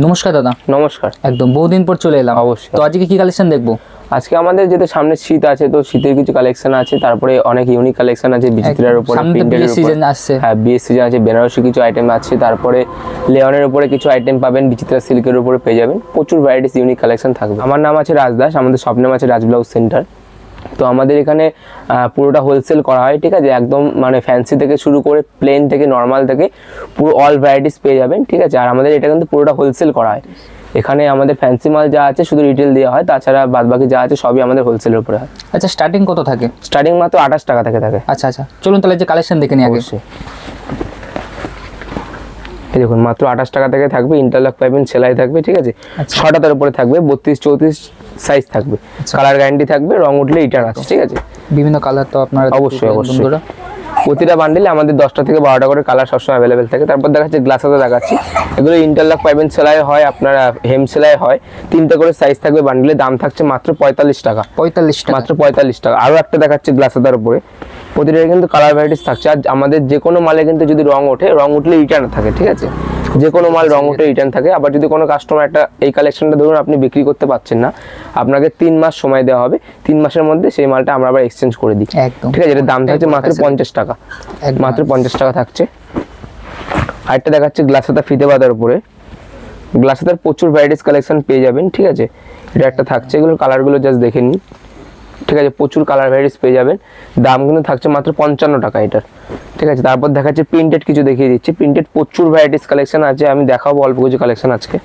নমস্কার দাদা। নমস্কার। একদম বহুদিন পর চলে এলাম। অবশ্যই। তো আজকে কি কালেকশন দেখবো? আজকে আমাদের যেটা সামনে শীত আছে, তো শীতের কিছু কালেকশন আছে, তারপরে অনেক ইউনিক কালেকশন আছে বিচিত্রার উপরে, প্রিন্টের সিজন আসছে। হ্যাঁ, বিয়ের সিজন আছে, বেনারসি কিছু আইটেম আছে, তারপরে লেওনের উপরে কিছু আইটেম পাবেন, বিচিত্রা সিল্কের উপরে পেয়ে যাবেন, প্রচুর ভ্যারাইটিস ইউনিক কালেকশন থাকবে। আমার নাম আছে রাজদাস, আমাদের শপ নেম আছে রাজ ব্লাউজ সেন্টার। তো আমাদের এখানে পুরোটা হোলসেল করা হয়, ঠিক আছে। একদম মানে ফ্যান্সি থেকে শুরু করে প্লেন থেকে নর্মাল থেকে পুরো অল ভ্যারাইটিস পেয়ে যাবেন, ঠিক আছে। আর আমাদের এটা কিন্তু পুরোটা হোলসেল করা হয়। এখানে আমাদের ফ্যান্সি মাল যা আছে শুধু রিটেল দেওয়া হয়, তাছাড়া বাদবাকি যা আছে সবই আমাদের হোলসেলের উপরে হয়। আচ্ছা, স্টার্টিং কত থাকে? স্টার্টিং মাত্র 28 টাকা থেকে থাকে। আচ্ছা আচ্ছা, চলুন তাহলে যে কালেকশন দেখে নিই আগে। এই দেখুন, মাত্র 28 টাকা থেকে থাকবে, ইন্টারলক পাইবেন, সেলাই থাকবে, ঠিক আছে। 6টা তার উপরে থাকবে, 32-34 সাইজ থাকবে, কালার গ্যারান্টি থাকবে, রং উঠলে রিটার্ন আছে, ঠিক আছে। বিভিন্ন কালার তো আপনারা অবশ্যই প্রতিটা বান্ডিলে আমাদের 10টা থেকে 12টা করে কালার সবসময় অ্যাভেলেবেল থাকে। তারপর দেখাচ্ছি গ্লাস হাতা দেখাচ্ছি, এগুলো ইন্টারলক পাইবেন, সেলাই হয়, আপনারা হেম সেলাই হয়, 3টে করে সাইজ থাকবে বান্ডিলে, দাম থাকছে মাত্র 45 টাকা। 45 টাকা, মাত্র 45 টাকা। আরও একটা দেখাচ্ছি গ্লাস হাতার উপরে, প্রতিটা কিন্তু কালার ভ্যারাইটিস থাকছে। আর আমাদের যে কোনো মালে কিন্তু যদি রং ওঠে, রং উঠলে রিটার্ন থাকে, ঠিক আছে। যে কোনো মাল রং উঠে রিটার্ন থাকে। আবার যদি কোনো কাস্টমার একটা এই কালেকশনটা ধরুন আপনি বিক্রি করতে পারছেন না, আপনাকে 3 মাস সময় দেওয়া হবে, 3 মাসের মধ্যে সেই মালটা আমরা আবার এক্সচেঞ্জ করে দিই, ঠিক আছে। এটার দাম থাকছে মাত্র 50 টাকা, মাত্র 50 টাকা থাকছে। আরেকটা দেখাচ্ছে গ্লাস হাতা ফিতে বাঁধার উপরে, গ্লাস হাতার প্রচুর ভ্যারাইটিস কালেকশন পেয়ে যাবেন, ঠিক আছে। এটা একটা থাকছে, এগুলোর কালারগুলো জাস্ট দেখে নিন, ঠিক আছে। প্রচুর কালার ভ্যারাইটিস পেয়ে যাবেন, দাম কিন্তু থাকছে মাত্র 55 টাকা এটার, ঠিক আছে। তারপর দেখাচ্ছে প্রিন্টেড কিছু দেখিয়ে দিচ্ছি, প্রিন্টেড প্রচুর ভ্যারাইটিস কালেকশন আছে, আমি দেখাবো অল্প কিছু কালেকশন আজকে।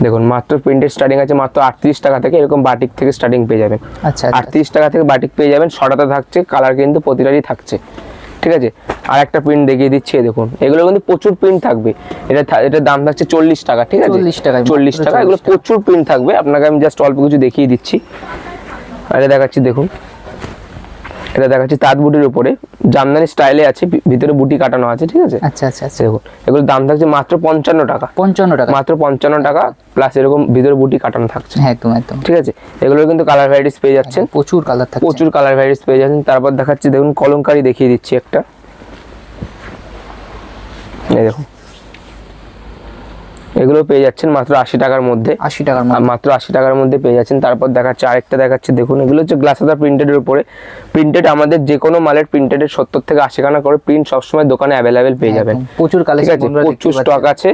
দেখুন, মাত্র প্রিন্টেড স্টার্টিং আছে মাত্র 38 টাকা থেকে, এরকম বাটিক থেকে স্টার্টিং পেয়ে যাবেন। আচ্ছা, 38 টাকা থেকে বাটিক পেয়ে যাবেন, 6টাতে থাকছে, কালার কিন্তু প্রতিটারই থাকছে, ঠিক আছে। আর একটা প্রিন্ট দেখিয়ে দিচ্ছি, দেখুন এগুলো কিন্তু প্রচুর প্রিন্ট থাকবে। এটার দাম থাকছে 40 টাকা, ঠিক আছে। 40 টাকা, এগুলো প্রচুর প্রিন্ট থাকবে। আপনাকে আমি জাস্ট অল্প কিছু দেখিয়ে দিচ্ছি। আর এটা দেখাচ্ছি, দেখুন এটা দেখাচ্ছি তাঁত বুটির উপরে, জামদানি স্টাইলে আছে, ভিতরে বুটি কাটানো আছে, ঠিক আছে। আচ্ছা আচ্ছা আচ্ছা, দেখুন এগুলোর দাম থাকছে মাত্র 55 টাকা। 55 টাকা, মাত্র 55 টাকা, প্লাস এরকম ভিতরে বুটি কাটানো থাকছে, একদম একদম, ঠিক আছে। এগুলোর কিন্তু কালার ভ্যারাইটিস পেয়ে যাচ্ছেন, প্রচুর কালার থাকছে, প্রচুর কালার ভ্যারাইটিস পেয়ে যাচ্ছেন। তারপর দেখাচ্ছি, দেখুন কলমকারি দেখিয়ে দিচ্ছি একটা, এই দেখুন এগুলো পেয়ে যাচ্ছেন মাত্র 80 টাকার মধ্যে, 80 টাকার মাত্র 80 টাকার মধ্যে পেয়ে যাচ্ছেন। তারপর দেখাচ্ছে আরেকটা দেখাচ্ছে, দেখুন এগুলো হচ্ছে গ্লাস হাতা প্রিন্টেডের উপরে। প্রিন্টেড আমাদের যে কোনো মালের প্রিন্টেডের 70 থেকে 80 খানা করে প্রিন্ট সবসময় দোকানে অ্যাভেলেবেল পেয়ে যাবেন, প্রচুর কালেকশন, প্রচুর স্টক আছে।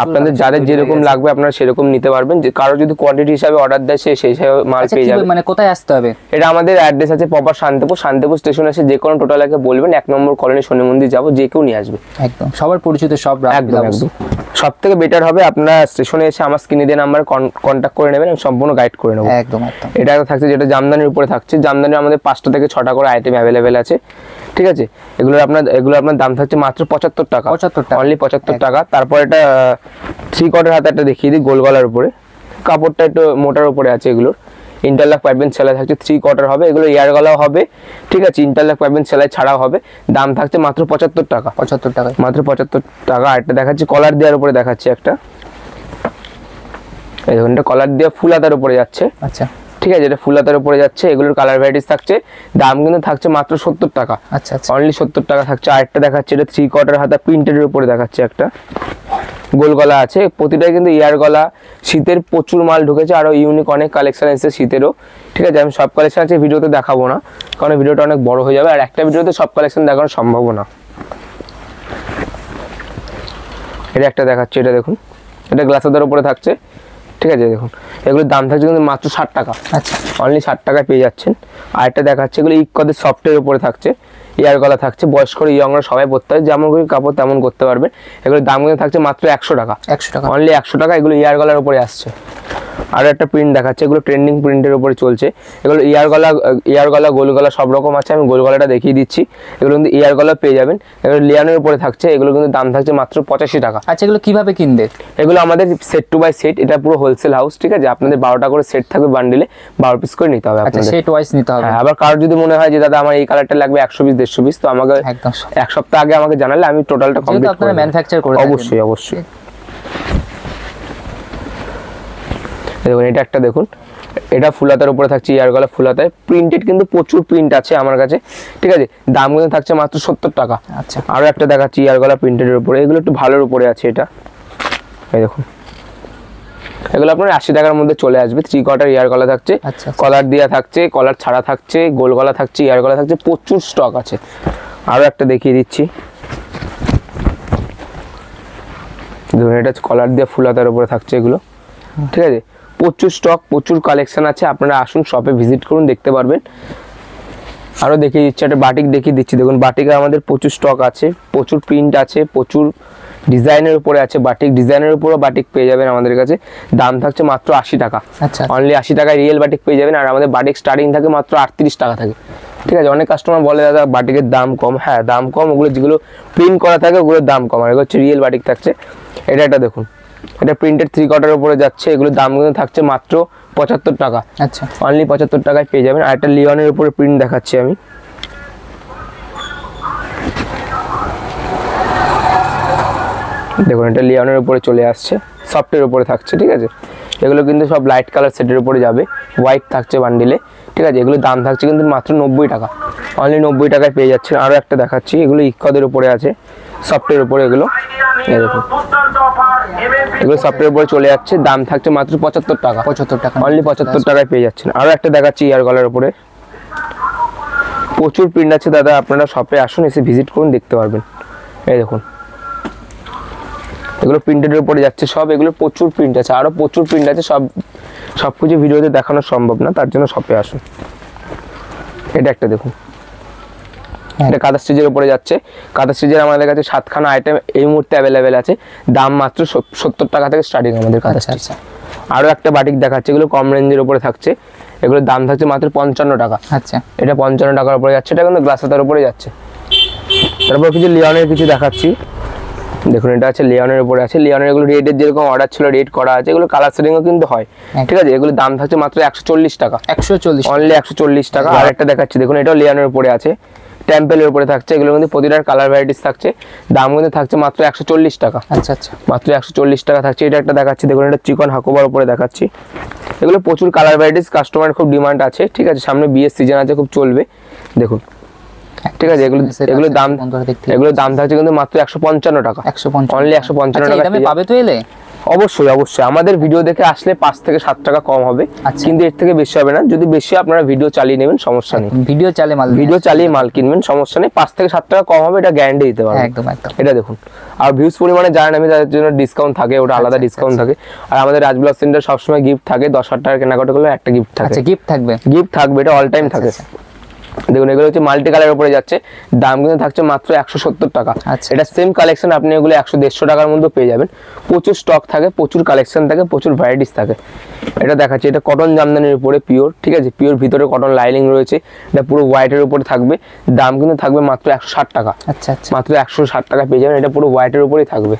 আপনাদের যাদের যেরকম লাগবে আপনারা সেরকম নিতে পারবেন। যে কারো যদি কোয়ান্টিটি হিসাবে অর্ডার দেয় সেই হিসাবে মাল পেয়ে যাবে। মানে কোথায় আসতে হবে? এটা আমাদের অ্যাড্রেস আছে প্রপার শান্তিপুর স্টেশন, এসে যে কোনো টোটালকে বলবেন 1 নম্বর কলোনি শনি মন্দির যাবো, যে কেউ নিয়ে আসবে। একদম সবার পরিচিত সব, একদম একদম। সব থেকে বেটার হবে আপনারা স্টেশনে এসে আমার স্ক্রিনে দিয়ে নাম্বার কন্ট্যাক্ট করে নেবেন, আমি সম্পূর্ণ গাইড করে নেবো। একদম একদম। এটা থাকছে যেটা জামদানির উপরে থাকছে, জামদানি আমাদের 5টা থেকে 6টা করে আইটেম অ্যাভেলেবেল আছে, ঠিক আছে। এগুলো আপনার দাম থাকছে মাত্র 75 টাকা, অনলি 75 টাকা। তারপর এটা 3 কোয়ার্টার হাতে একটা দেখিয়ে দিই, গোল গলার উপরে, কাপড়টা একটু মোটার উপরে আছে। এগুলোর ইন্টারলক পাইবেন সেলাই থাকছে, 3 কোয়ার্টার হবে, এগুলো এয়ার গলাও হবে, ঠিক আছে। ইন্টারলক পাইবেন সেলাই ছাড়াও হবে, দাম থাকছে মাত্র 75 টাকা, 75 টাকা, মাত্র 75 টাকা। আরেকটা দেখাচ্ছি কলার দেওয়ার উপরে দেখাচ্ছি একটা, এই দেখুন এটা কলার দেওয়া ফুল হাতার উপরে যাচ্ছে, আচ্ছা, ঠিক আছে। এটা ফুল হাতার উপরে যাচ্ছে, এগুলোর কালার ভ্যারাইটিস থাকছে, দাম কিন্তু থাকছে মাত্র 70 টাকা, আচ্ছা আচ্ছা, অনলি 70 টাকা থাকছে। আরেকটা দেখাচ্ছে, এটা 3 কোয়ার্টার হাতা প্রিন্টেডের উপরে দেখাচ্ছে একটা, গোল গলা আছে, প্রতিটাই কিন্তু ইয়ার গলা। শীতের প্রচুর মাল ঢুকেছে, আরো ইউনিক অনেক কালেকশন এসেছে শীতেরও, ঠিক আছে। আমি সব কালেকশন আছে ভিডিওতে দেখাবো না, কারণ ভিডিওটা অনেক বড় হয়ে যাবে, আর একটা ভিডিওতে সব কালেকশন দেখানো সম্ভব না। এটা একটা দেখাচ্ছে, এটা দেখুন এটা গ্লাস হাতার উপরে থাকছে, ঠিক আছে। দেখুন এগুলোর দাম থাকছে কিন্তু মাত্র 60 টাকা, আচ্ছা, অনলি 60 টাকায় পেয়ে যাচ্ছেন। আরেকটা দেখাচ্ছে, এগুলো ইকদের সফটের উপরে থাকছে, ইয়ার গলা থাকছে, বয়স্ক ইয়ংরা সবাই পরতে হয়, যেমন করে কাপড় তেমন করতে পারবেন। এগুলোর দাম কিন্তু থাকছে মাত্র 100 টাকা, 100 টাকা, অনলি 100 টাকা। এগুলো ইয়ার গলার উপরে আসছে। আর একটা প্রিন্ট দেখাচ্ছে, এগুলো ট্রেন্ডিং প্রিন্টের উপরে চলছে, এগুলো ইয়ার গলা গোল গলা সব রকম আছে, আমি গোল গলাটা দেখিয়ে দিচ্ছি। এগুলো কিন্তু ইয়ার গলা পেয়ে যাবেন, এগুলো লিয়ানের উপরে থাকছে, এগুলো কিন্তু দাম থাকছে মাত্র 85 টাকা। আচ্ছা, এগুলো কিভাবে কিনবে? এগুলো আমাদের সেট টু বাই সেট, এটা পুরো হোলসেল হাউস, ঠিক আছে। আপনাদের 12টা করে সেট থাকবে, বান্ডিলে 12 পিস করে নিতে হবে আপনাদের, সেট ওয়াইজ নিতে হবে। হ্যাঁ, আবার কারোর যদি মনে হয় যে দাদা আমার এই কালারটা লাগবে 100 পিস 150 পিস, তো আমাকে একদম 1 সপ্তাহ আগে আমাকে জানালে আমি টোটালটা কমপ্লিট করে দেব। ম্যানুফ্যাকচার করে অবশ্যই অবশ্যই। দেখুন এটা একটা, দেখুন এটা ফুল হাতার উপরে থাকছে, ইয়ার গলা ফুল হাতায়, প্রিন্টেড কিন্তু প্রচুর প্রিন্ট আছে আমার কাছে, ঠিক আছে। দাম কিন্তু থাকছে মাত্র 70 টাকা। আচ্ছা, আরো একটা দেখাচ্ছি ইয়ার গলা প্রিন্টেডের উপরে, এগুলো একটু ভালোর উপরে আছে, এটা এই দেখুন, এগুলো আপনার 80 টাকার মধ্যে চলে আসবে। 3/4 ইয়ার গলা থাকছে, আচ্ছা। কলার দেওয়া থাকছে, কলার ছাড়া থাকছে, গোল গলা থাকছে, ইয়ার গলা থাকছে, প্রচুর স্টক আছে। আরও একটা দেখিয়ে দিচ্ছি, ধরুন এটা কলার দিয়ে ফুল হাতার উপরে থাকছে এগুলো, ঠিক আছে। প্রচুর স্টক, প্রচুর কালেকশন আছে, আপনারা আসুন শপে ভিজিট করুন, দেখতে পারবেন। আরও দেখিয়ে দিচ্ছি, একটা বাটিক দেখিয়ে দিচ্ছি, দেখুন বাটিকে আমাদের প্রচুর স্টক আছে, প্রচুর প্রিন্ট আছে, প্রচুর ডিজাইনের উপরে আছে। বাটিক ডিজাইনের উপরেও বাটিক পেয়ে যাবেন আমাদের কাছে। দাম থাকছে মাত্র 80 টাকা, আচ্ছা। অনলি 80 টাকায় রিয়েল বাটিক পেয়ে যাবেন। আর আমাদের বাটিক স্টার্টিং থাকে মাত্র 38 টাকা থাকে, ঠিক আছে। অনেক কাস্টমার বলে দাদা বাটিকের দাম কম, হ্যাঁ দাম কম, ওগুলো যেগুলো প্রিন্ট করা থাকে ওগুলোর দাম কম, আর এগুলো হচ্ছে রিয়েল বাটিক থাকছে। এটা একটা দেখুন, এটা প্রিন্টেড 3/4 উপরে যাচ্ছে, এগুলোর দাম কিন্তু থাকছে মাত্র 75 টাকা, আচ্ছা। অনলি 75 টাকায় পেয়ে যাবেন। আর একটা লিওনের উপরে প্রিন্ট দেখাচ্ছি আমি, দেখুন এটা লিওনের উপরে চলে আসছে, সফটের উপরে থাকছে, ঠিক আছে। এগুলো কিন্তু সব লাইট কালার সেটের উপরে যাবে, হোয়াইট থাকছে বান্ডিলে, ঠিক আছে। এগুলো দাম থাকছে কিন্তু মাত্র 90 টাকা, অনলি 90 টাকায় পেয়ে যাচ্ছেন। আরও একটা দেখাচ্ছি, এগুলো ইকদের উপরে আছে, সফটের উপরে এগুলো, এই দেখুন এগুলো সফটের উপরে চলে যাচ্ছে, দাম থাকছে মাত্র 75 টাকা, 75 টাকা, অনলি 75 টাকায় পেয়ে যাচ্ছেন। আরও একটা দেখাচ্ছি ইয়ার গলার উপরে, প্রচুর প্রিন্ট আছে দাদা, আপনারা শপে আসুন, এসে ভিজিট করুন, দেখতে পারবেন। এই দেখুন এগুলো প্রিন্টের উপরে যাচ্ছে সব, এগুলো প্রচুর প্রিন্ট আছে, আরও প্রচুর প্রিন্ট আছে, সব কিছু ভিডিওতে দেখানো সম্ভব না, তার জন্য শপে আসুন। এটা একটা দেখুন, এটা কাঁথা স্টিচের উপরে যাচ্ছে। কাঁথা স্টিচের আমাদের কাছে 7খানা আইটেম এই মুহূর্তে অ্যাভেলেবেল আছে, দাম মাত্র 70 টাকা থেকে স্টার্টিং আমাদের কাঁথা স্টিচ। আরও একটা বাটিক দেখাচ্ছে, এগুলো কম রেঞ্জের উপরে থাকছে, এগুলোর দাম থাকছে মাত্র 55 টাকা, আচ্ছা। এটা 55 টাকার উপরে যাচ্ছে, এটা কিন্তু গ্লাস হাতার উপরে যাচ্ছে। তারপর কিছু লিওনের কিছু দেখাচ্ছি, দেখুন এটা আছে লিওনের উপরে আছে। লিওনের এগুলো রেডের যেরকম অর্ডার ছিল রেড করা আছে, এগুলো কালার সেটিংও কিন্তু হয়, ঠিক আছে। এগুলো দাম থাকছে মাত্র 140 টাকা, 140, অনলি 140 টাকা। আর একটা দেখাচ্ছি, দেখুন এটাও লিওনের উপরে আছে, টেম্পেলের উপরে থাকছে, এগুলো কিন্তু প্রতিটার কালার ভ্যারাইটিস থাকছে, দাম কিন্তু থাকছে মাত্র 140 টাকা, আচ্ছা আচ্ছা, মাত্র 140 টাকা থাকছে। এটা একটা দেখাচ্ছি, দেখুন এটা চিকন হাকোবার উপরে দেখাচ্ছি, এগুলো প্রচুর কালার ভ্যারাইটিস, কাস্টমার খুব ডিমান্ড আছে, ঠিক আছে। সামনে বিয়ের সিজন আছে, খুব চলবে, দেখুন, ঠিক আছে। এগুলো দাম থাকছে কিন্তু মাত্র 155 টাকা, 155, অনলি 155 টাকা পাবে তো এলে। অবশ্যই অবশ্যই আমাদের ভিডিও দেখে আসলে 5 থেকে 7 টাকা কম হবে, কিন্তু এর থেকে বেশি হবে না। যদি বেশি আপনারা ভিডিও চালিয়ে নেবেন সমস্যা নেই, ভিডিও চালিয়ে মাল কিনবেন সমস্যা নেই, 5 থেকে 7 টাকা কম হবে, এটা গ্যারান্টি দিতে পারবো একদম একদম। এটা দেখুন, আর ভিউজ পরিমাণে যারা নেবে তাদের জন্য ডিসকাউন্ট থাকে, ওটা আলাদা ডিসকাউন্ট থাকে। আর আমাদের রাজ ব্লগ সেন্টার সবসময় গিফট থাকে, 10,000 টাকার কেনাকাটা করলে একটা গিফট থাকে। আচ্ছা, গিফট থাকবে, এটা অল টাইম থাকে। দেখুন এগুলো হচ্ছে মাল্টি কালারের উপরে যাচ্ছে, দাম কিন্তু থাকছে মাত্র 170 টাকা। এটা সেম কালেকশন আপনি এগুলো 100-150 টাকার মধ্যে পেয়ে যাবেন। প্রচুর স্টক থাকে, প্রচুর কালেকশন থাকে, প্রচুর ভ্যারাইটিস থাকে। এটা দেখাচ্ছি, এটা কটন জামদানির উপরে পিওর, ঠিক আছে। পিওর ভিতরে কটন লাইনিং রয়েছে, এটা পুরো হোয়াইটের উপরে থাকবে, দাম কিন্তু থাকবে মাত্র 160 টাকা। আচ্ছা আচ্ছা, মাত্র 160 টাকা পেয়ে যাবেন, এটা পুরো হোয়াইটের উপরেই থাকবে।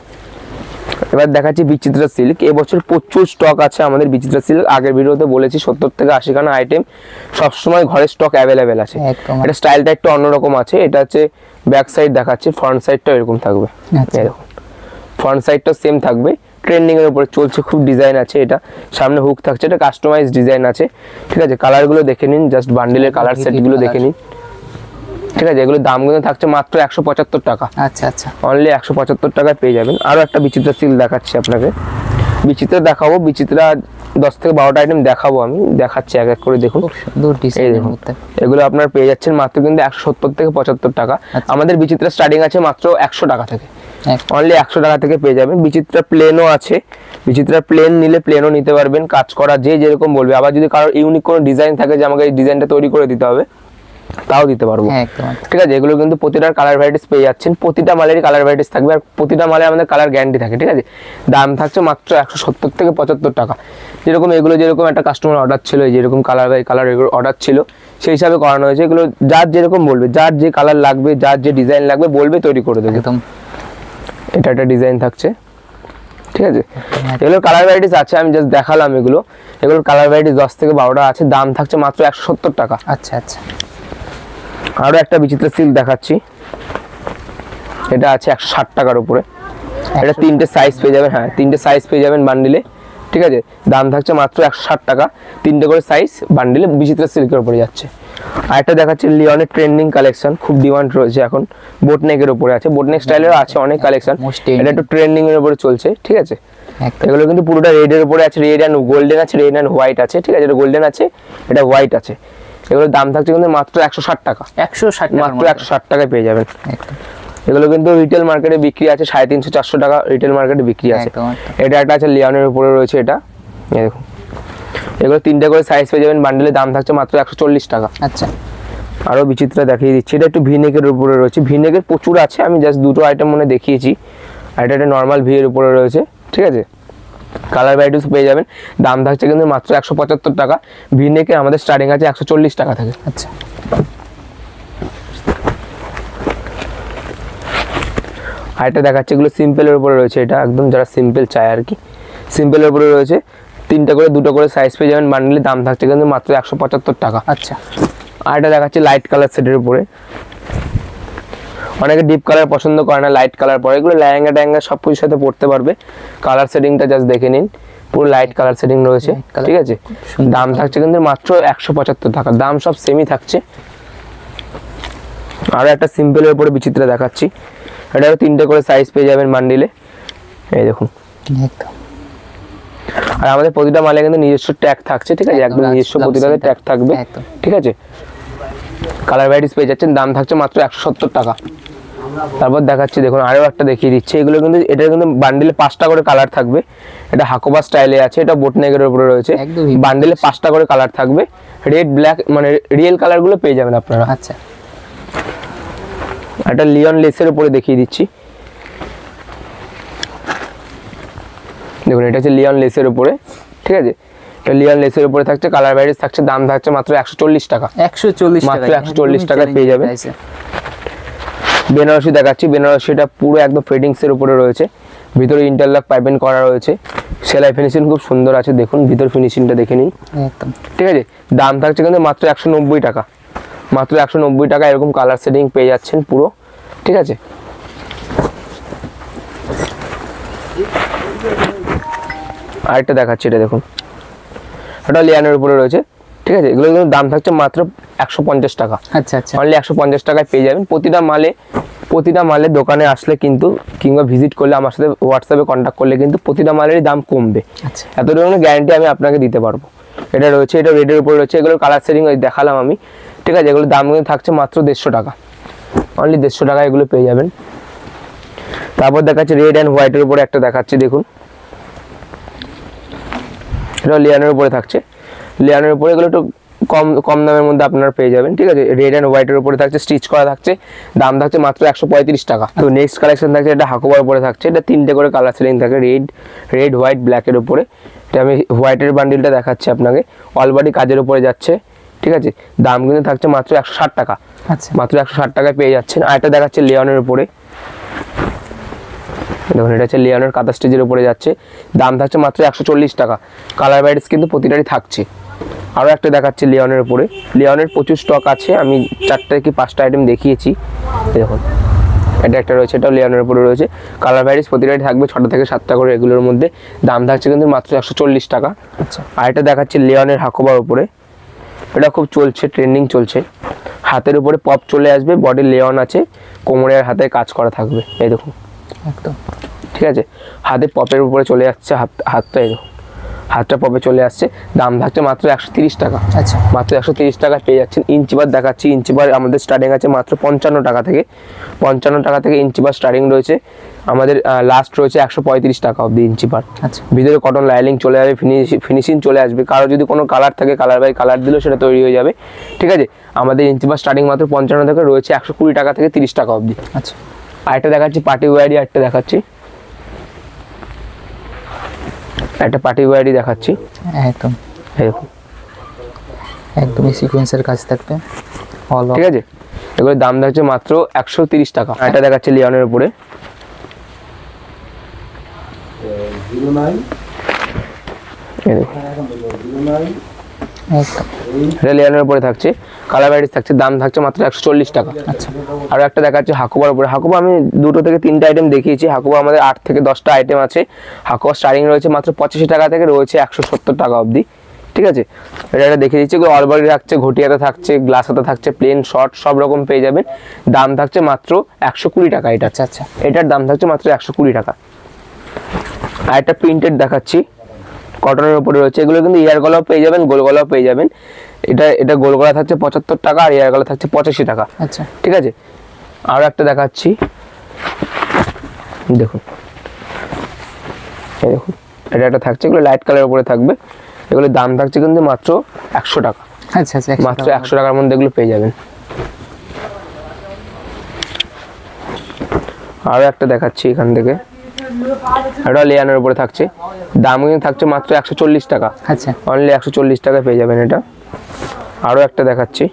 এবার দেখাচ্ছি বিচিত্রা সিল্ক, এবছর প্রচুর স্টক আছে আমাদের বিচিত্রা সিল্ক। আগের ভিডিওতে বলেছি 70 থেকে 80 খানা আইটেম সবসময় ঘরে স্টক অ্যাভেলেবেল আছে। এটা স্টাইলটা একটু অন্যরকম আছে, এটা হচ্ছে ব্যাক সাইড দেখাচ্ছি, ফ্রন্ট সাইডটা এরকম থাকবে, দেখুন ফ্রন্ট সাইডটা সেম থাকবে, ট্রেন্ডিং এর উপরে চলছে, খুব ডিজাইন আছে। এটা সামনে হুক থাকছে, এটা কাস্টমাইজ ডিজাইন আছে, ঠিক আছে। কালারগুলো দেখে নিন, জাস্ট বান্ডিলের কালার সেটগুলো দেখে নিন, ঠিক আছে। এগুলোর দাম কিন্তু থাকছে মাত্র 175 টাকা, আচ্ছা আচ্ছা, অনলি 175 টাকায় পেয়ে যাবেন। আরও একটা বিচিত্রা সিল্ক দেখাচ্ছি আপনাকে, বিচিত্রা দেখাবো, বিচিত্রা 10 থেকে 12টা আইটেম দেখাবো, আমি দেখাচ্ছি এক এক করে। দেখুন এগুলো আপনার পেয়ে যাচ্ছেন মাত্র কিন্তু 170 থেকে 75 টাকা। আমাদের বিচিত্রা স্টার্টিং আছে মাত্র 100 টাকা থেকে, অনলি 100 টাকা থেকে পেয়ে যাবেন। বিচিত্রা প্লেনও আছে, বিচিত্রা প্লেন নিলে প্লেনও নিতে পারবেন, কাজ করা যে যেরকম বলবে। আবার যদি কারোর ইউনিক কোনো ডিজাইন থাকে যে আমাকে এই ডিজাইনটা তৈরি করে দিতে হবে, তাও দিতে পারবো, ঠিক আছে। এগুলো কিন্তু প্রতিটার কালার ভ্যারাইটিস পেয়ে যাচ্ছেন, প্রতিটা মালেরই কালার ভ্যারাইটিস থাকবে, আর প্রতিটা মালে আমাদের কালার গ্যারান্টি থাকে, ঠিক আছে। দাম থাকছে মাত্র 170 থেকে 75 টাকা। যেরকম এগুলো যেরকম একটা কাস্টমার অর্ডার ছিল, যেরকম কালার বাই কালার এগুলো অর্ডার ছিল, সেই হিসাবে করানো হয়েছে। এগুলো যার যেরকম বলবে, যার যে কালার লাগবে, যার যে ডিজাইন লাগবে বলবে, তৈরি করে দেবে। এটা একটা ডিজাইন থাকছে, ঠিক আছে। এগুলোর কালার ভ্যারাইটিস আছে, আমি জাস্ট দেখালাম এগুলো। এগুলোর কালার ভ্যারাইটিস 10 থেকে 12টা আছে, দাম থাকছে মাত্র 170 টাকা। আচ্ছা আচ্ছা। আরো একটা বিচিত্রা সিল্ক দেখাচ্ছি, এটা আছে 160 টাকার উপরে। এটা 3টে সাইজ পেয়ে যাবেন, হ্যাঁ 3টে সাইজ পেয়ে যাবেন বান্ডিলে, ঠিক আছে। দাম থাকছে মাত্র 160 টাকা, 3টে করে সাইজ বান্ডিলে বিচিত্রা সিল্কের উপরে যাচ্ছে। আর একটা দেখাচ্ছি লিওনের ট্রেন্ডিং কালেকশন, খুব ডিমান্ড রয়েছে এখন, বোটনেকের উপরে আছে, বোটনেক স্টাইলেরও আছে অনেক কালেকশন। এটা একটু ট্রেন্ডিং এর উপরে চলছে, ঠিক আছে। একদম। এগুলো কিন্তু পুরোটা রেডের উপরে আছে, রেড অ্যান্ড গোল্ডেন আছে, রেড অ্যান্ড হোয়াইট আছে, ঠিক আছে, এটা গোল্ডেন আছে, এটা হোয়াইট আছে। এগুলোর দাম থাকছে কিন্তু মাত্র 160 টাকা, 160 মাত্র 160 টাকায় পেয়ে যাবেন। একদম এগুলো কিন্তু রিটেল মার্কেটে বিক্রি আছে 350-400 টাকা, রিটেল মার্কেটে বিক্রি আছে। একদম। এটা একটা আছে লিওনের উপরে রয়েছে, এটা এই দেখুন, এগুলো 3টে করে সাইজ পেয়ে যাবেন, বান্ডেলের দাম থাকছে মাত্র 140 টাকা। আচ্ছা আরও বিচিত্র দেখিয়ে দিচ্ছি, এটা একটু ভিনেকের উপরে রয়েছে, ভিনেকের প্রচুর আছে, আমি জাস্ট দুটো আইটেম মনে দেখিয়েছি। আর এটা একটা নর্মাল ভি এর উপরে রয়েছে, ঠিক আছে, কালার ভ্যারাইটিস পেয়ে যাবেন, দাম থাকছে কিন্তু মাত্র 175 টাকা। ভিনেকে আমাদের স্টার্টিং আছে 140 টাকা থেকে। আচ্ছা আর এটা দেখাচ্ছে, এগুলো সিম্পলের উপরে রয়েছে, এটা একদম যারা সিম্পল চায় আর কি, সিম্পলের উপরে রয়েছে, 3টে করে 2টো করে সাইজ পেয়ে যাবেন, বান্ডেলের দাম থাকছে কিন্তু মাত্র 175 টাকা। আচ্ছা আর এটা দেখাচ্ছে লাইট কালার সেটের উপরে, অনেকে ডিপ কালার পছন্দ করে না, লাইট কালার পরে, এগুলো লেহেঙ্গা ট্যাঙ্গা সব কিছুর সাথে পড়তে পারবে। কালার সেটিংটা জাস্ট দেখে নিন, পুরো লাইট কালার সেটিং রয়েছে, ঠিক আছে, দাম থাকছে কিন্তু মাত্র 175 টাকা, দাম সব সেমই থাকছে। আরও একটা সিম্পলের উপরে বিচিত্র দেখাচ্ছি, এটারও 3টে করে সাইজ পেয়ে যাবেন বান্ডিলে, এই দেখুন। একদম আর আমাদের প্রতিটা মালে কিন্তু নিজস্ব ট্যাগ থাকছে, ঠিক আছে, একদম নিজস্ব প্রতিটাতে ট্যাগ থাকবে, একদম। ঠিক আছে। কালার ভ্যারাইটিস পেয়ে যাচ্ছেন, দাম থাকছে মাত্র 170 টাকা। তারপর দেখাচ্ছি, দেখুন আরও একটা দেখিয়ে দিচ্ছি, এগুলো কিন্তু এটা কিন্তু বান্ডিলে 5টা করে কালার থাকবে, এটা হাকোবা স্টাইলে আছে, এটা বোটনেকের উপরে রয়েছে, একদম। বান্ডিলে 5টা করে কালার থাকবে, রেড ব্ল্যাক মানে রিয়েল কালারগুলো পেয়ে যাবেন আপনারা। আচ্ছা একটা লিওন লেসের উপরে দেখিয়ে দিচ্ছি, দেখুন এটা হচ্ছে লিওন লেসের উপরে, ঠিক আছে, এটা লিওন লেসের উপরে থাকছে, কালার ভ্যারাইটিস থাকছে, দাম থাকছে মাত্র 140 টাকা, 140 মাত্র টাকা, 140 টাকায় পেয়ে যাবেন। বেনারসি দেখাচ্ছি, বেনারসিটা পুরো একদম ফিটিংসের উপরে রয়েছে, ভিতরে ইন্টারলক পাইপিং করা রয়েছে, সেলাই ফিনিশিং খুব সুন্দর আছে, দেখুন ভিতর ফিনিশিংটা দেখে নিন, একদম ঠিক আছে, দাম থাকছে কিন্তু মাত্র 190 টাকা, মাত্র 190 টাকা, এরকম কালার সেটিং পেয়ে যাচ্ছেন পুরো, ঠিক আছে। আরেকটা দেখাচ্ছি, এটা দেখুন, এটা লিয়ানের উপরে রয়েছে, ঠিক আছে, এগুলো কিন্তু দাম থাকছে মাত্র 150 টাকা, আচ্ছা আচ্ছা অনলি 150 টাকায় পেয়ে যাবেন। প্রতিটা মালে দোকানে আসলে কিন্তু কিংবা ভিজিট করলে আমার সাথে হোয়াটসঅ্যাপে কন্ট্যাক্ট করলে কিন্তু প্রতিটা মালেরই দাম কমবে, আচ্ছা এতটুকু গ্যারান্টি আমি আপনাকে দিতে পারবো। এটা রয়েছে, এটা রেডের উপরে রয়েছে, এগুলোর কালার সেটিং দেখালাম আমি, ঠিক আছে, এগুলোর দাম কিন্তু থাকছে মাত্র 150 টাকা, অনলি 150 টাকা এগুলো পেয়ে যাবেন। তারপর দেখাচ্ছি রেড অ্যান্ড হোয়াইটের উপরে একটা দেখাচ্ছি, দেখুন এটা লিয়ানের উপরে থাকছে, লিয়ানের উপরে এগুলো একটু কম কম দামের মধ্যে আপনারা পেয়ে যাবেন, ঠিক আছে, রেড অ্যান্ড হোয়াইটের উপরে থাকছে, স্টিচ করা থাকছে, দাম থাকছে মাত্র 135 টাকা। তো নেক্সট কালেকশন থাকছে, এটা হাকোবার উপরে থাকছে, এটা 3টে করে কালার সেটিং থাকে, রেড হোয়াইট ব্ল্যাকের উপরে, এটা আমি হোয়াইটের বান্ডিলটা দেখাচ্ছি আপনাকে, অল বডি কাজের উপরে যাচ্ছে, ঠিক আছে, দাম কিন্তু থাকছে মাত্র 160 টাকা, আচ্ছা মাত্র 160 টাকায় পেয়ে যাচ্ছেন। আর এটা দেখাচ্ছে লিওনের উপরে, দেখুন এটা হচ্ছে লিওনের কাঁথা স্টিচের উপরে যাচ্ছে, দাম থাকছে মাত্র 140 টাকা, কালার ভ্যারাইটিস কিন্তু প্রতিটারই থাকছে। আরও একটা দেখাচ্ছে লিওনের উপরে, লিওনের প্রচুর স্টক আছে, আমি 4টা কি 5টা আইটেম দেখিয়েছি, দেখুন এটা একটা রয়েছে, এটাও লিওনের উপরে রয়েছে, কালার ভ্যারাইটিস প্রতিটারই থাকবে 6টা থেকে 7টা করে, এগুলোর মধ্যে দাম থাকছে কিন্তু মাত্র 140 টাকা। আচ্ছা আর এটা দেখাচ্ছে লিওনের হাকোবার উপরে, এটা খুব চলছে, ট্রেন্ডিং চলছে, হাতের উপরে পপ চলে আসবে, বডি লিওন আছে, কোমরে আর হাতে কাজ করা থাকবে, এই দেখুন একদম ঠিক আছে, হাতে পপের উপরে চলে যাচ্ছে, হাতটা এই দেখুন, হাতটা পপে চলে আসছে, দাম থাকছে মাত্র 130 টাকা, আচ্ছা মাত্র 130 টাকা পেয়ে যাচ্ছেন। ইঞ্চিবার দেখাচ্ছি, ইঞ্চিবার আমাদের স্টার্টিং আছে মাত্র 55 টাকা থেকে, 55 টাকা থেকে ইঞ্চিবার স্টার্টিং রয়েছে, আমাদের লাস্ট রয়েছে 135 টাকা অবধি ইঞ্চিবার। আচ্ছা ভিতরে কটন লাইলিং চলে যাবে, ফিনিশিং চলে আসবে, কারো যদি কোনো কালার থাকে কালার বাই কালার দিলেও সেটা তৈরি হয়ে যাবে, ঠিক আছে। আমাদের ইঞ্চিবার স্টার্টিং মাত্র 55 থেকে রয়েছে 120 টাকা থেকে 30 টাকা অবধি। আচ্ছা আরেকটা দেখাচ্ছি পার্টি ওয়্যারই, একটা দেখাচ্ছি, একটা পার্টি ওয়্যারই দেখাচ্ছি, একদম এই দেখুন একদমই সিকোয়েন্সের কাজ থাকবে অল ঠিক আছে, এগুলোর দাম থাকছে মাত্র 130 টাকা। এটা দেখাচ্ছে লিওনের উপরে, এই দেখুন একদম এটা লিওনের উপরে থাকছে, কালার ভ্যারাইটিস থাকছে, দাম থাকছে মাত্র 140 টাকা। আচ্ছা আর একটা দেখাচ্ছে হাকুবার উপরে, হাকুবা আমি 2টো থেকে 3টে আইটেম দেখিয়েছি, হাকুবা আমাদের 8 থেকে 10টা আইটেম আছে, হাকুবা স্টার্টিং রয়েছে মাত্র 85 টাকা থেকে রয়েছে 170 টাকা অবধি, ঠিক আছে। এটা দেখে দিচ্ছি, অল বডি থাকছে, ঘটিয়াতে থাকছে, গ্লাস হাতে থাকছে, প্লেন শর্ট সব রকম পেয়ে যাবেন, দাম থাকছে মাত্র 120 টাকা। এটা আচ্ছা আচ্ছা এটার দাম থাকছে মাত্র 120 টাকা। আর একটা প্রিন্টেড দেখাচ্ছি, কটনের উপরে রয়েছে। এগুলো কিন্তু ইয়ার গলাও পেয়ে যাবেন, গোল গলাও পেয়ে যাবেন। এটা গোল গলা থাকছে 75 টাকা, আর ইয়ার গলা থাকছে 85 টাকা। আচ্ছা, ঠিক আছে, আরো একটা দেখাচ্ছি, দেখুন এই দেখুন, এটা একটা থাকছে, এগুলো লাইট কালারের উপরে থাকবে। এগুলোর দাম থাকছে কিন্তু মাত্র 100 টাকা, আচ্ছা আচ্ছা, মাত্র 100 টাকার মধ্যে এগুলো পেয়ে যাবেন। আরো একটা দেখাচ্ছি এখান থেকে, এটা লিয়ানের উপরে থাকছে, দাম কিন্তু থাকছে মাত্র 140 টাকা। আচ্ছা, অনলি 140 টাকায় পেয়ে যাবেন এটা। আরো একটা দেখাচ্ছি,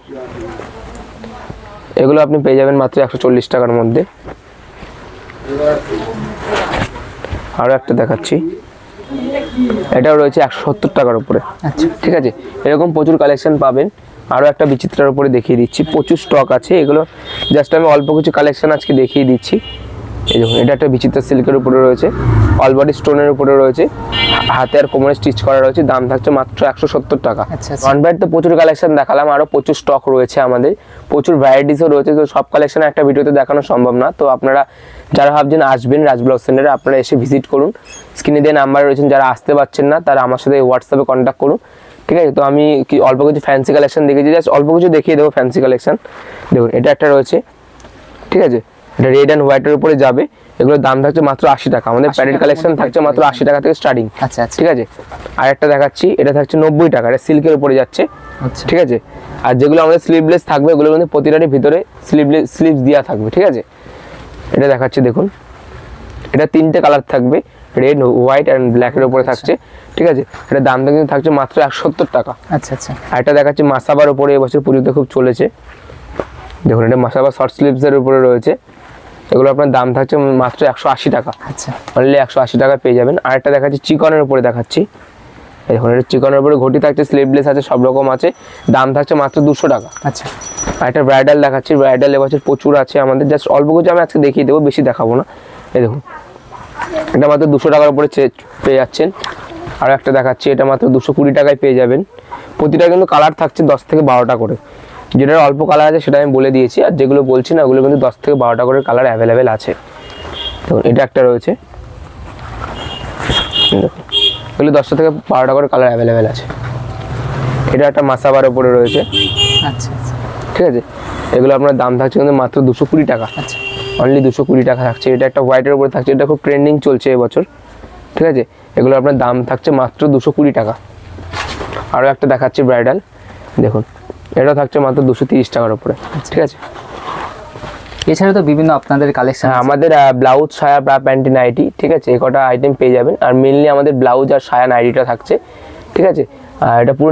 এগুলো আপনি পেয়ে যাবেন মাত্র 140 টাকার মধ্যে। আরো একটা দেখাচ্ছি, এটাও রয়েছে 170 টাকার উপরে। আচ্ছা, ঠিক আছে, এরকম প্রচুর কালেকশন পাবেন। আরো একটা বিচিত্রার উপরে দেখিয়ে দিচ্ছি, প্রচুর স্টক আছে। এগুলো জাস্ট আমি অল্প কিছু কালেকশন আজকে দেখিয়ে দিচ্ছি। এই দেখুন, এটা একটা বিচিত্র সিল্কের উপরে রয়েছে, অল বডি স্টোনের উপরে রয়েছে, হাতে আর কোমরে স্টিচ করা রয়েছে, দাম থাকছে মাত্র 170 টাকা। আচ্ছা, আচ্ছা। ওয়ান বাইট তো প্রচুর কালেকশন দেখালাম, আরো প্রচুর স্টক রয়েছে আমাদের, প্রচুর ভ্যারাইটিসও রয়েছে। তো সব কালেকশন একটা ভিডিওতে দেখানো সম্ভব না। তো আপনারা যারা ভাবছেন আসবেন রাজ ব্লগ সেন্টারে, আপনারা এসে ভিজিট করুন। স্ক্রিনে দিয়ে নাম্বার রয়েছেন, যারা আসতে পারছেন না তারা আমার সাথে হোয়াটসঅ্যাপে কন্ট্যাক্ট করুন। ঠিক আছে, তো আমি কি অল্প কিছু ফ্যান্সি কালেকশন দেখেছি, জাস্ট অল্প কিছু দেখিয়ে দেবো ফ্যান্সি কালেকশন। দেখুন, এটা একটা রয়েছে, ঠিক আছে, এটা রেড অ্যান্ড হোয়াইটের উপরে যাবে। এগুলোর দাম থাকছে মাত্র 80 টাকা। আমাদের প্যারেড কালেকশন থাকছে মাত্র 80 টাকা থেকে স্টার্টিং। আচ্ছা আচ্ছা, ঠিক আছে, আর একটা দেখাচ্ছি, এটা থাকছে 90 টাকা, এটা সিল্কের উপরে যাচ্ছে। আচ্ছা, ঠিক আছে, আর যেগুলো আমাদের স্লিভলেস থাকবে ওগুলো কিন্তু প্রতিটারই ভিতরে স্লিভস দেওয়া থাকবে। ঠিক আছে, এটা দেখাচ্ছি, দেখুন, এটা 3টে কালার থাকবে, রেড, হোয়াইট অ্যান্ড ব্ল্যাকের উপরে থাকছে। ঠিক আছে, এটা দামটা কিন্তু থাকছে মাত্র 170 টাকা। আচ্ছা আচ্ছা, আর এটা দেখাচ্ছি মাসাবার উপরে, এবছর পুজোতে খুব চলেছে। দেখুন, এটা মাসাবার শর্ট স্লিভসের উপরে রয়েছে। এগুলো আপনার দাম থাকছে মাত্র 180 টাকা। আচ্ছা, অনলি 180 টাকা পেয়ে যাবেন। আর একটা দেখাচ্ছি চিকনের উপরে দেখাচ্ছি, দেখুন, এটা চিকনের উপরে ঘটি থাকছে, স্লিভলেস আছে, সব রকম আছে, দাম থাকছে মাত্র 200 টাকা। আচ্ছা, আর একটা ব্রাইডাল দেখাচ্ছি, ব্রাইডাল এবছর প্রচুর আছে আমাদের, জাস্ট অল্প কিছু আমি আজকে দেখিয়ে দেবো, বেশি দেখাবো না। এই দেখুন, এটা মাত্র 200 টাকার উপরে পেয়ে যাচ্ছেন। আর একটা দেখাচ্ছি, এটা মাত্র 220 টাকায় পেয়ে যাবেন। প্রতিটা কিন্তু কালার থাকছে 10 থেকে 12টা করে, যেটার অল্প কালার আছে সেটা আমি বলে দিয়েছি, আর যেগুলো বলছি না ওগুলো কিন্তু 10 থেকে 12টা করে কালার অ্যাভেলেবেল আছে। দেখুন, এটা একটা রয়েছে, এগুলো 10টা থেকে 12টা করে কালার অ্যাভেলেবেল আছে। এটা একটা মাসাবার উপরে রয়েছে। আচ্ছা, আচ্ছা, ঠিক আছে, এগুলো আপনার দাম থাকছে কিন্তু মাত্র 220 টাকা। আচ্ছা, অনলি 220 টাকা থাকছে। এটা একটা হোয়াইটের উপরে থাকছে, এটা খুব ট্রেন্ডিং চলছে এবছর। ঠিক আছে, এগুলো আপনার দাম থাকছে মাত্র 220 টাকা। আরও একটা দেখাচ্ছি ব্রাইডাল, দেখুন, এটা থাকছে মাত্র 230 টাকার উপরে। ঠিক আছে, এছাড়া তো বিভিন্ন আপনাদের কালেকশন হ্যাঁ, আমাদের ব্লাউজ, সায়া, ব্রা, প্যান্টি, নাইটি, ঠিক আছে, এই কটা আইটেম পেয়ে যাবেন। আর মেনলি আমাদের ব্লাউজ আর সায়া নাইটিটা থাকছে। ঠিক আছে, এটা পুরো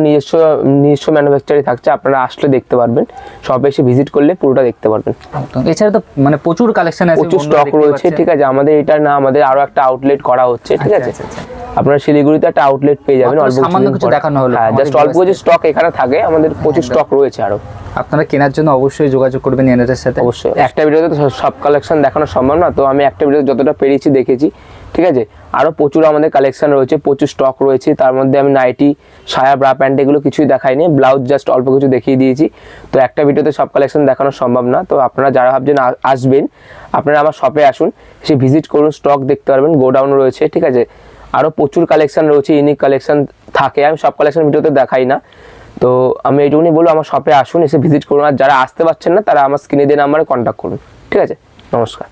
নিজস্ব ম্যানুফ্যাকচারই থাকছে, আপনারা আসলে দেখতে পারবেন, শপে এসে ভিজিট করলে পুরোটা দেখতে পারবেন। একদম। এছাড়া তো মানে প্রচুর কালেকশন আছে, প্রচুর স্টক রয়েছে। ঠিক আছে, আমাদের এটা না, আমাদের আরো একটা আউটলেট করা হচ্ছে। ঠিক আছে, আপনারা শিলিগুড়িতে একটা আউটলেট পেয়ে যাবেন। অল্প সামান্য কিছু দেখানো হলো, হ্যাঁ, জাস্ট অল্প কিছু স্টক এখানে থাকে, আমাদের প্রচুর স্টক রয়েছে আরো। আপনারা কেনার জন্য অবশ্যই যোগাযোগ করবেন এনাদের সাথে। অবশ্যই, একটা ভিডিওতে তো সব কালেকশন দেখানো সম্ভব না, তো আমি একটা ভিডিওতে যতটা পেরেছি দেখেছি। ঠিক আছে, আরো প্রচুর আমাদের কালেকশন রয়েছে, প্রচুর স্টক রয়েছে। তার মধ্যে আমি নাইটি, সায়া, ব্রা, প্যান্ট এগুলো কিছুই দেখাইনি, ব্লাউজ জাস্ট অল্প কিছু দেখিয়ে দিয়েছি। তো একটা ভিডিওতে সব কালেকশন দেখানো সম্ভব না। তো আপনারা যারা ভাবছেন আসবেন, আপনারা আমার শপে আসুন, এসে ভিজিট করুন, স্টক দেখতে পারবেন, গোডাউন রয়েছে। ঠিক আছে, আরো প্রচুর কালেকশন রয়েছে, ইউনিক কালেকশন থাকে, আমি সব কালেকশন ভিডিওতে দেখাই না। তো আমি এইটুকুনি বলবো, আমার শপে আসুন, এসে ভিজিট করুন। আর যারা আসতে পারছেন না তারা আমার স্ক্রিনে দিয়ে নাম্বারে কন্ট্যাক্ট করুন। ঠিক আছে, নমস্কার।